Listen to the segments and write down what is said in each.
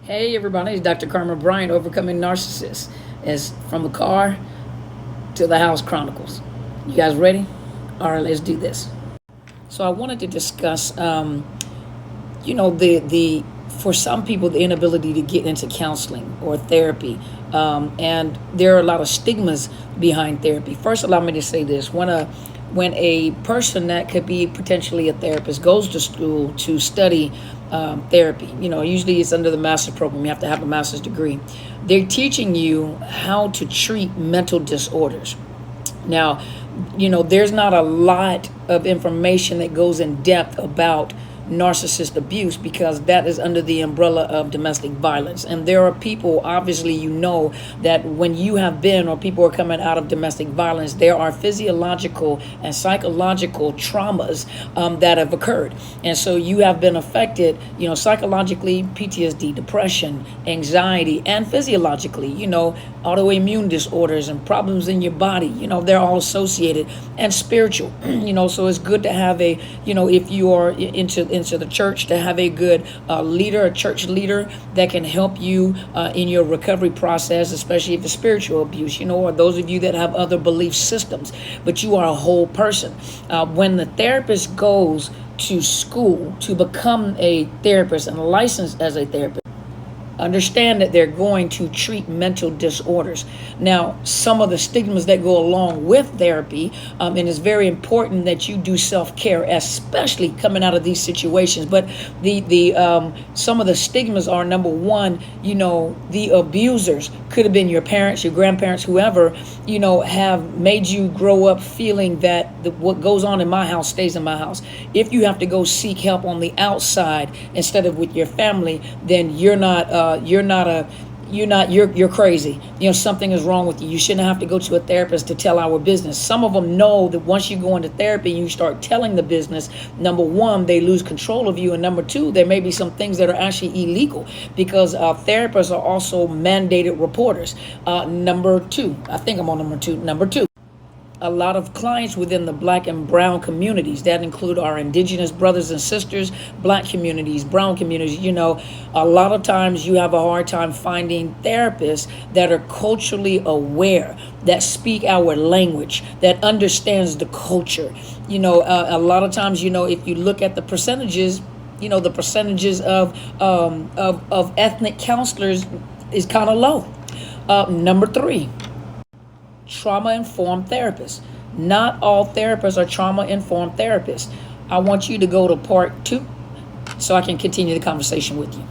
Hey everybody, it's Dr. Carmen Bryant, Overcoming Narcissists. It's from the car to the house chronicles. You guys ready? All right, let's do this. So I wanted to discuss, the for some people the inability to get into counseling or therapy, and there are a lot of stigmas behind therapy. First, allow me to say this: when a person that could be potentially a therapist goes to school to study therapy, usually it's under the master's program. You have to have a master's degree. They're teaching you how to treat mental disorders. Now, there's not a lot of information that goes in depth about narcissist abuse because that is under the umbrella of domestic violence. And there are people, obviously, that when you have been or people are coming out of domestic violence, there are physiological and psychological traumas that have occurred. And so you have been affected, psychologically, PTSD, depression, anxiety, and physiologically, autoimmune disorders and problems in your body, they're all associated, and spiritual, so it's good to have if you are into the church, to have a good leader, a church leader that can help you in your recovery process, especially if it's spiritual abuse, or those of you that have other belief systems, but you are a whole person. When the therapist goes to school to become a therapist and licensed as a therapist, understand that they're going to treat mental disorders. Now, some of the stigmas that go along with therapy, and it's very important that you do self-care, especially coming out of these situations. But the some of the stigmas are, number one, the abusers could have been your parents, your grandparents, whoever, have made you grow up feeling that what goes on in my house stays in my house. If you have to go seek help on the outside instead of with your family, then you're crazy. Something is wrong with you. You shouldn't have to go to a therapist to tell our business. Some of them know that once you go into therapy and you start telling the business, number one, they lose control of you, and number two, there may be some things that are actually illegal because therapists are also mandated reporters. Number two, I think I'm on number two. A lot of clients within the black and brown communities that include our indigenous brothers and sisters, black communities, brown communities. A lot of times you have a hard time finding therapists that are culturally aware, that speak our language, that understands the culture. A lot of times, if you look at the percentages, the percentages of ethnic counselors is kind of low. Number three, trauma-informed therapists. Not all therapists are trauma-informed therapists. I want you to go to part 2 so I can continue the conversation with you.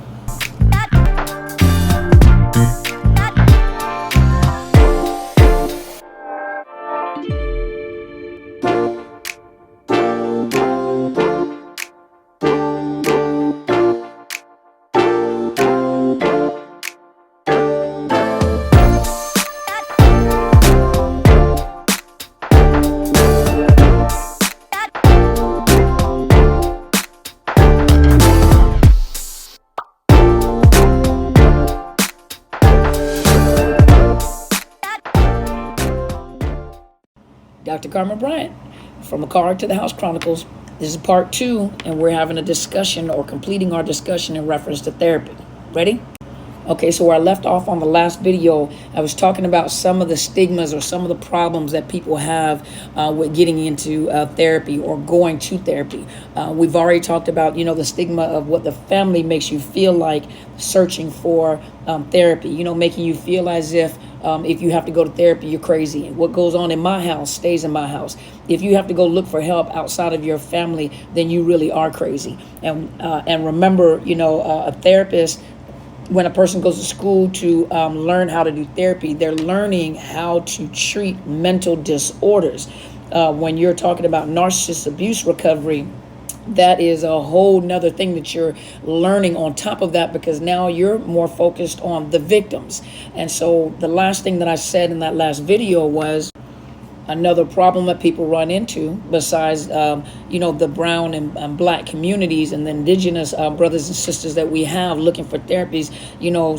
Dr. Carmen Bryant, from the car to the house chronicles. This is part 2, and we're having a discussion or completing our discussion in reference to therapy. Ready? Okay, so where I left off on the last video, I was talking about some of the stigmas or some of the problems that people have with getting into therapy or going to therapy. We've already talked about, the stigma of what the family makes you feel like searching for therapy, making you feel as if you have to go to therapy, you're crazy. And what goes on in my house stays in my house. If you have to go look for help outside of your family, then you really are crazy. And remember, a therapist, when a person goes to school to learn how to do therapy, they're learning how to treat mental disorders. When you're talking about narcissist abuse recovery, that is a whole nother thing that you're learning on top of that, because now you're more focused on the victims. And so the last thing that I said in that last video was another problem that people run into, besides the brown and black communities and the indigenous brothers and sisters that we have looking for therapies,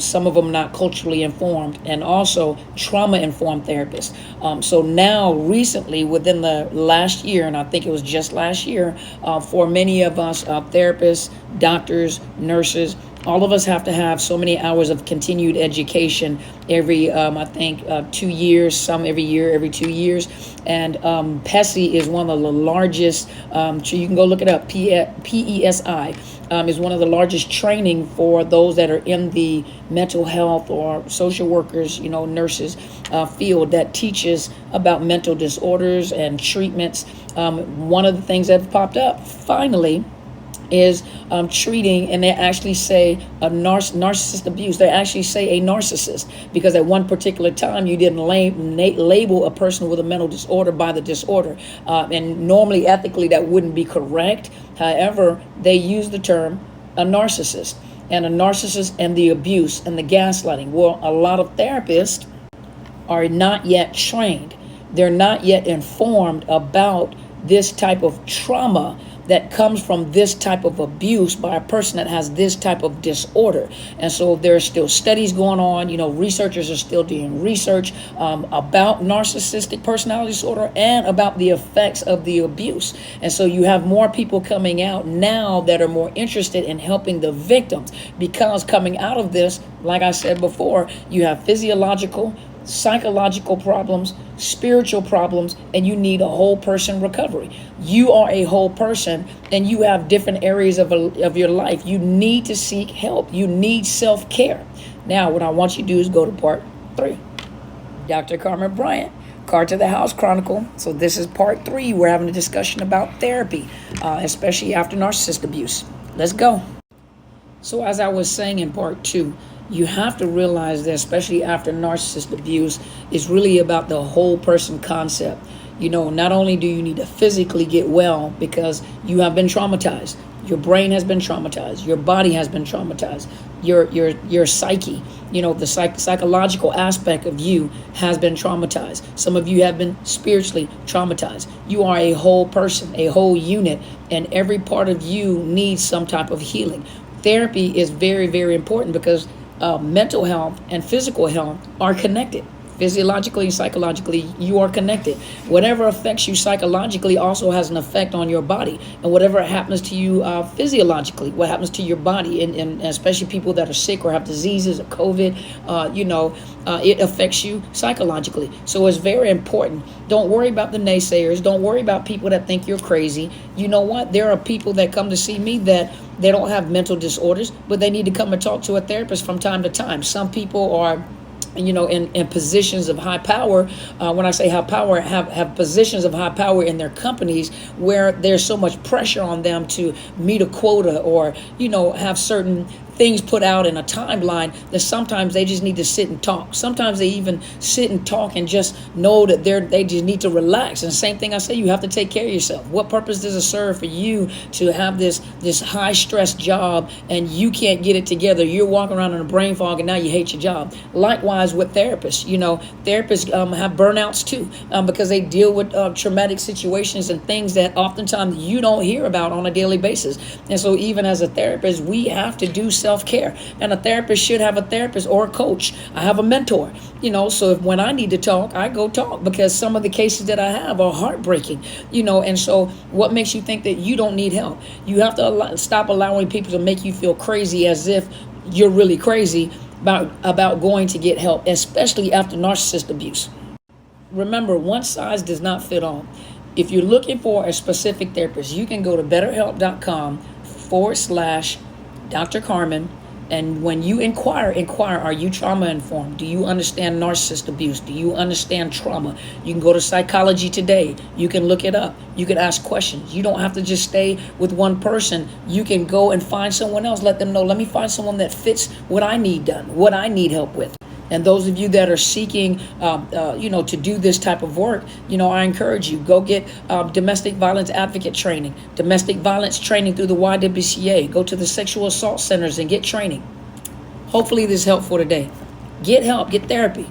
some of them not culturally informed, and also trauma-informed therapists. So now recently, within the last year, and I think it was just last year, for many of us therapists, doctors, nurses, All of us have to have so many hours of continued education every, I think, 2 years, some every year, every 2 years. And PESI is one of the largest, you can go look it up, PESI is one of the largest training for those that are in the mental health or social workers, nurses field, that teaches about mental disorders and treatments. One of the things that have popped up finally is treating, and they actually say a narcissist abuse. They actually say a narcissist, because at one particular time you didn't label a person with a mental disorder by the disorder, and normally ethically that wouldn't be correct. However, they use the term a narcissist, and the abuse and the gaslighting. Well, a lot of therapists are not yet trained. They're not yet informed about this type of trauma that comes from this type of abuse by a person that has this type of disorder. And so there's still studies going on. Researchers are still doing research about narcissistic personality disorder and about the effects of the abuse. And so you have more people coming out now that are more interested in helping the victims, because coming out of this, like I said before, you have physiological, psychological problems, spiritual problems, and you need a whole person recovery. You are a whole person, and you have different areas of your life. You need to seek help. You need self-care. Now, what I want you to do is go to part 3. Dr. Carmen Bryant, Card to the House Chronicle. So this is part 3. We're having a discussion about therapy, especially after narcissist abuse. Let's go. So as I was saying in part 2, you have to realize that, especially after narcissist abuse, is really about the whole person concept. Not only do you need to physically get well because you have been traumatized, your brain has been traumatized, your body has been traumatized, your psyche, the psychological aspect of you has been traumatized. Some of you have been spiritually traumatized. You are a whole person, a whole unit, and every part of you needs some type of healing. Therapy is very, very important, because mental health and physical health are connected. Physiologically and psychologically, you are connected. Whatever affects you psychologically also has an effect on your body. And whatever happens to you physiologically, what happens to your body, and especially people that are sick or have diseases or COVID, it affects you psychologically. So it's very important. Don't worry about the naysayers. Don't worry about people that think you're crazy. You know what? There are people that come to see me that they don't have mental disorders, but they need to come and talk to a therapist from time to time. Some people are in positions of high power. When I say high power, have positions of high power in their companies where there's so much pressure on them to meet a quota or, have certain things put out in a timeline that sometimes they just need to sit and talk. Sometimes they even sit and talk and just know that they just need to relax. And the same thing I say, you have to take care of yourself. What purpose does it serve for you to have this high stress job and you can't get it together? You're walking around in a brain fog and now you hate your job. Likewise with therapists, therapists have burnouts too, because they deal with traumatic situations and things that oftentimes you don't hear about on a daily basis. And so even as a therapist, we have to do self-care, and a therapist should have a therapist or a coach. I have a mentor, so if when I need to talk, I go talk, because some of the cases that I have are heartbreaking, and so what makes you think that you don't need help? You have to stop allowing people to make you feel crazy as if you're really crazy about going to get help, especially after narcissist abuse. Remember, one size does not fit all. If you're looking for a specific therapist, you can go to betterhelp.com/Dr. Carmen. And when you inquire, are you trauma informed? Do you understand narcissist abuse? Do you understand trauma? You can go to Psychology Today. You can look it up. You can ask questions. You don't have to just stay with one person. You can go and find someone else. Let them know, let me find someone that fits what I need done, what I need help with. And those of you that are seeking, to do this type of work, I encourage you, go get domestic violence advocate training, domestic violence training through the YWCA. Go to the sexual assault centers and get training. Hopefully this is helpful today. Get help, get therapy.